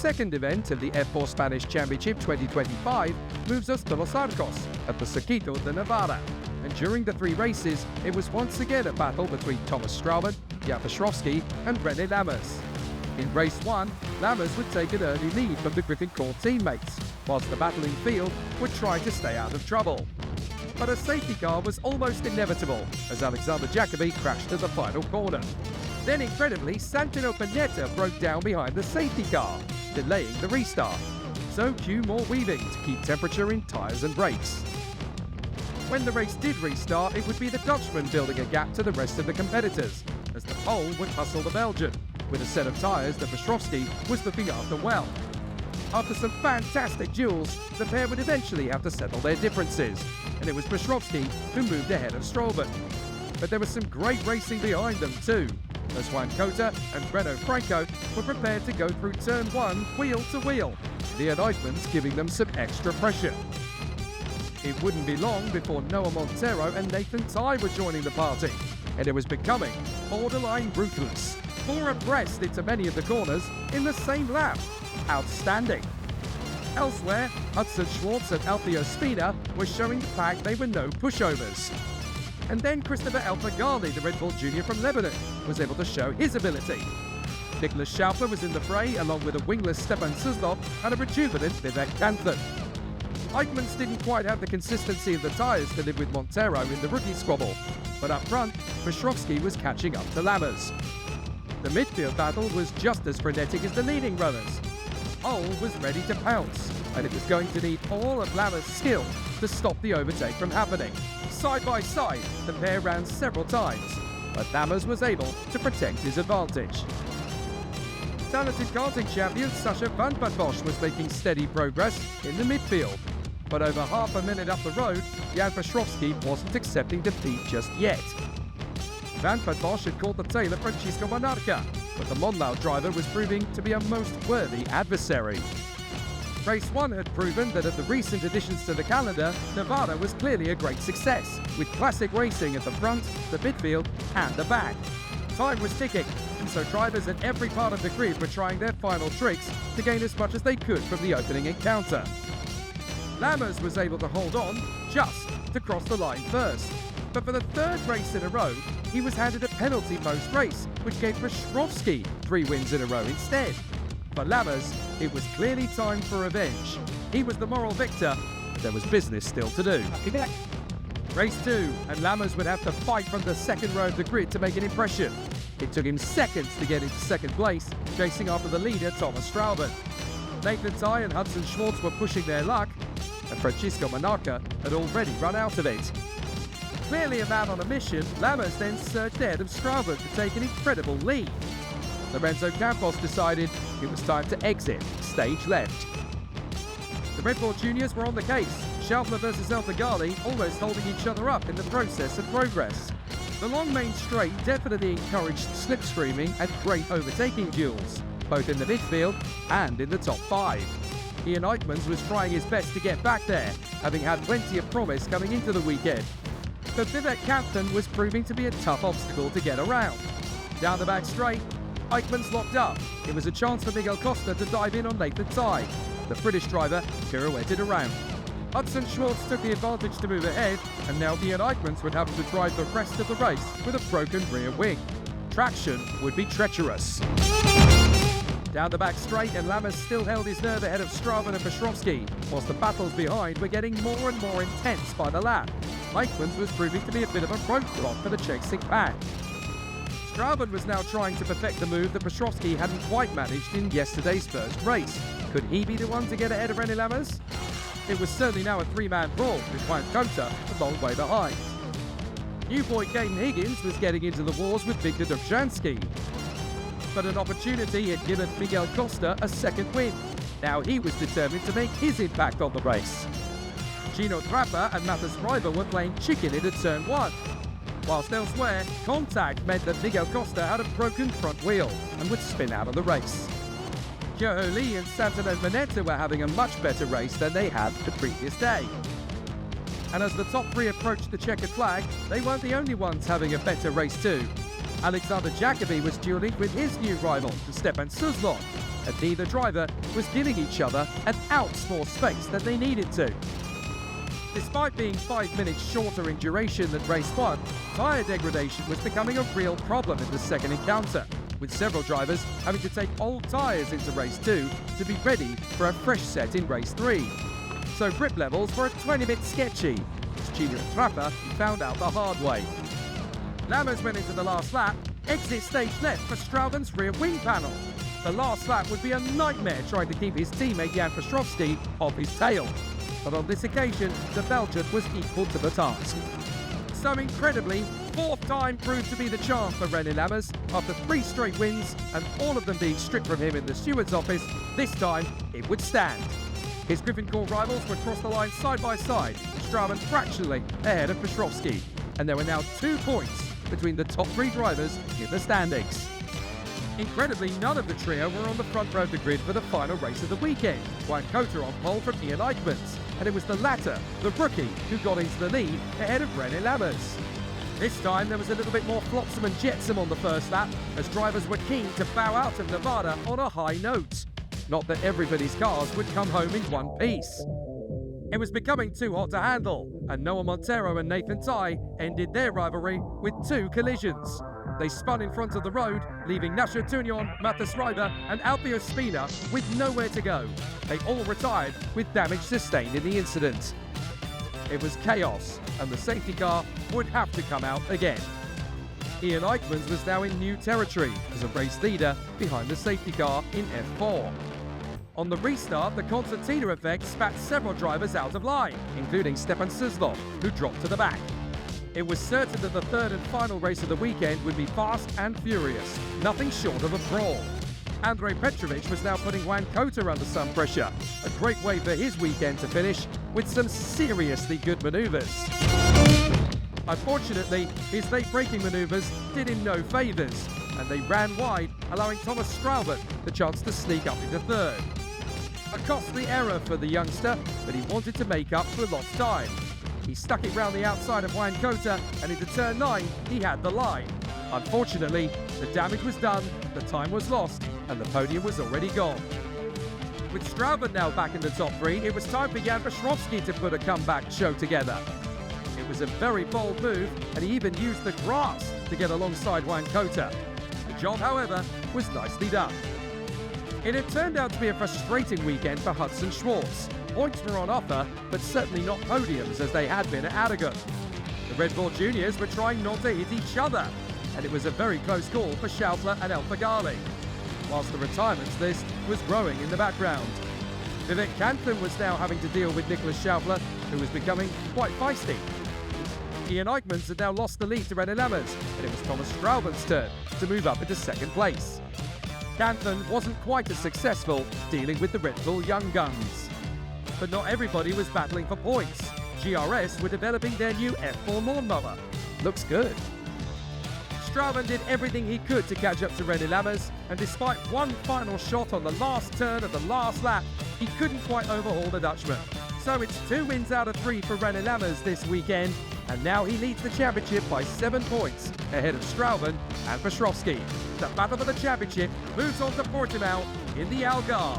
second event of the F4 Spanish Championship 2025 moves us to Los Arcos at the Circuito de Navarra. And during the 3 races, it was once again a battle between Strauven, Jan Przrowski and René Lammers. In race 1, Lammers would take an early lead from the Griffin Core teammates, whilst the battling field would try to stay out of trouble. But a safety car was almost inevitable as Alexander Jacobi crashed at the final corner. Then incredibly, Santino Panetta broke down behind the safety car, delaying the restart. So cue more weaving to keep temperature in tyres and brakes. When the race did restart, it would be the Dutchman building a gap to the rest of the competitors, as the Pole would hustle the Belgian, with a set of tyres that Przrowski was looking after well. After some fantastic duels, the pair would eventually have to settle their differences, and it was Przrowski who moved ahead of Strauven. But there was some great racing behind them too, as Juan Cota and Renault Franco were prepared to go through turn 1 wheel to wheel, Ean Eyckmans giving them some extra pressure. It wouldn't be long before Noah Montero and Nathan Ty were joining the party, and it was becoming borderline ruthless. 4 abreast into many of the corners in the same lap. Outstanding. Elsewhere, Hudson Schwartz and Alfio Spina were showing the pack they were no pushovers. And then Christopher Elfaghani, the Red Bull Junior from Lebanon, was able to show his ability. Nicholas Schaufler was in the fray along with a wingless Stefan Suslov and a rejuvenant Vivek Kanthan. Eyckmans didn't quite have the consistency of the tyres to live with Montero in the rookie squabble, but up front, Przrowski was catching up to Lammers. The midfield battle was just as frenetic as the leading runners. Hull was ready to pounce, and it was going to need all of Lammers' skill to stop the overtake from happening. Side by side, the pair ran several times, but Lammers was able to protect his advantage. Talented karting champion Sascha Van Bosch was making steady progress in the midfield, but over half a minute up the road, Jan Przrowski wasn't accepting defeat just yet. Van Bosch had caught the tail of Francisco Monarca, but the Monlau driver was proving to be a most worthy adversary. Race 1 had proven that of the recent additions to the calendar, Navarra was clearly a great success, with classic racing at the front, the midfield and the back. Time was ticking, and so drivers at every part of the grid were trying their final tricks to gain as much as they could from the opening encounter. Lammers was able to hold on just to cross the line first, but for the 3rd race in a row, he was handed a penalty post-race, which gave Przrowski 3 wins in a row instead. For Lammers, it was clearly time for revenge. He was the moral victor, but there was business still to do. Race 2, and Lammers would have to fight from the 2nd row of the grid to make an impression. It took him seconds to get into 2nd place, chasing after the leader Strauven. Nathan Ty and Hudson Schwartz were pushing their luck, and Francisco Monarca had already run out of it. Clearly a man on a mission, Lammers then surged ahead of Strauven to take an incredible lead. Lorenzo Campos decided it was time to exit stage left. The Red Bull Juniors were on the case, Schaufler versus Elfaghani almost holding each other up in the process of progress. The long main straight definitely encouraged slipstreaming and great overtaking duels, both in the midfield and in the top 5. Ean Eyckmans was trying his best to get back there, having had plenty of promise coming into the weekend. But Vivek Kanthan was proving to be a tough obstacle to get around. Down the back straight, Eyckmans locked up. It was a chance for Miguel Costa to dive in on Nathan Ty. The British driver pirouetted around. Hudson Schwartz took the advantage to move ahead, and now Ean Eyckmans would have to drive the rest of the race with a broken rear wing. Traction would be treacherous. Down the back straight, and Lammers still held his nerve ahead of Strauven and Przrowski, whilst the battles behind were getting more and more intense by the lap. Eyckmans was proving to be a bit of a roadblock for the chasing pack. Strauven was now trying to perfect the move that Przrowski hadn't quite managed in yesterday's first race. Could he be the one to get ahead of René Lammers? It was certainly now a 3-man brawl, with Juan Cota a long way behind. New boy Caden Higgins was getting into the wars with Victor Dobzhansky. But an opportunity had given Miguel Costa a 2nd win. Now he was determined to make his impact on the race. Gino Trappa and Mathis Reiber were playing chicken into turn 1. Whilst elsewhere, contact meant that Miguel Costa had a broken front wheel and would spin out of the race. Joe Lee and Santino Panetta were having a much better race than they had the previous day. And as the top 3 approached the checkered flag, they weren't the only ones having a better race too. Alexander Jacobi was dueling with his new rival, Stefan Suslov, and neither driver was giving each other an ounce more space than they needed to. Despite being 5 minutes shorter in duration than race 1, tyre degradation was becoming a real problem in the second encounter, with several drivers having to take old tyres into race 2 to be ready for a fresh set in race 3. So grip levels were a 20-bit sketchy, as Junior Trapper found out the hard way. Lammers went into the last lap, exit stage left for Strauven's rear wing panel. The last lap would be a nightmare trying to keep his teammate Jan Przrowski off his tail. But on this occasion, the Belgian was equal to the task. So incredibly, fourth time proved to be the charm for René Lammers. After 3 straight wins and all of them being stripped from him in the steward's office, this time it would stand. His Griffin Core rivals would cross the line side by side, Strauven fractionally ahead of Przrowski. And there were now 2 points between the top 3 drivers in the standings. Incredibly, none of the trio were on the front row of the grid for the final race of the weekend. Jan Przrowski on pole from Ean Eyckmans, and it was the latter, the rookie, who got into the lead ahead of René Lammers. This time there was a little bit more flotsam and jetsam on the first lap, as drivers were keen to bow out of Navarra on a high note. Not that everybody's cars would come home in one piece. It was becoming too hot to handle, and Noah Montero and Nathan Ty ended their rivalry with 2 collisions. They spun in front of the road, leaving Nacho Tunion, Mathis Reiber and Alfio Spina with nowhere to go. They all retired with damage sustained in the incident. It was chaos, and the safety car would have to come out again. Ean Eyckmans was now in new territory as a race leader behind the safety car in F4. On the restart, the concertina effect spat several drivers out of line, including Stepan Suslov, who dropped to the back. It was certain that the third and final race of the weekend would be fast and furious, nothing short of a brawl. Andrei Petrovic was now putting Jan Przrowski under some pressure, a great way for his weekend to finish with some seriously good manoeuvres. Unfortunately, his late braking manoeuvres did him no favours, and they ran wide, allowing Thomas Strauven the chance to sneak up into third. A costly error for the youngster, but he wanted to make up for lost time. He stuck it round the outside of Jan Przrowski, and into turn 9, he had the line. Unfortunately, the damage was done, the time was lost, and the podium was already gone. With Strauven now back in the top 3, it was time for Jan Przrowski to put a comeback show together. It was a very bold move, and he even used the grass to get alongside Jan Przrowski. The job, however, was nicely done. It had turned out to be a frustrating weekend for Hudson Schwartz. Points were on offer, but certainly not podiums as they had been at Aragon. The Red Bull Juniors were trying not to hit each other, and it was a very close call for Schaufler and El Fagali, whilst the retirements list was growing in the background. Vivek Kanthan was now having to deal with Nicholas Schaufler, who was becoming quite feisty. Ean Eyckmans had now lost the lead to René Lammers, and it was Thomas Strauven's turn to move up into second place. Kanthan wasn't quite as successful dealing with the Red Bull young guns. But not everybody was battling for points. GRS were developing their new F4 lawnmower. Looks good. Strauven did everything he could to catch up to René Lammers, and despite one final shot on the last turn of the last lap, he couldn't quite overhaul the Dutchman. So it's 2 wins out of 3 for René Lammers this weekend, and now he leads the championship by 7 points, ahead of Strauven and Przrowski. The battle for the championship moves on to Portimao in the Algarve.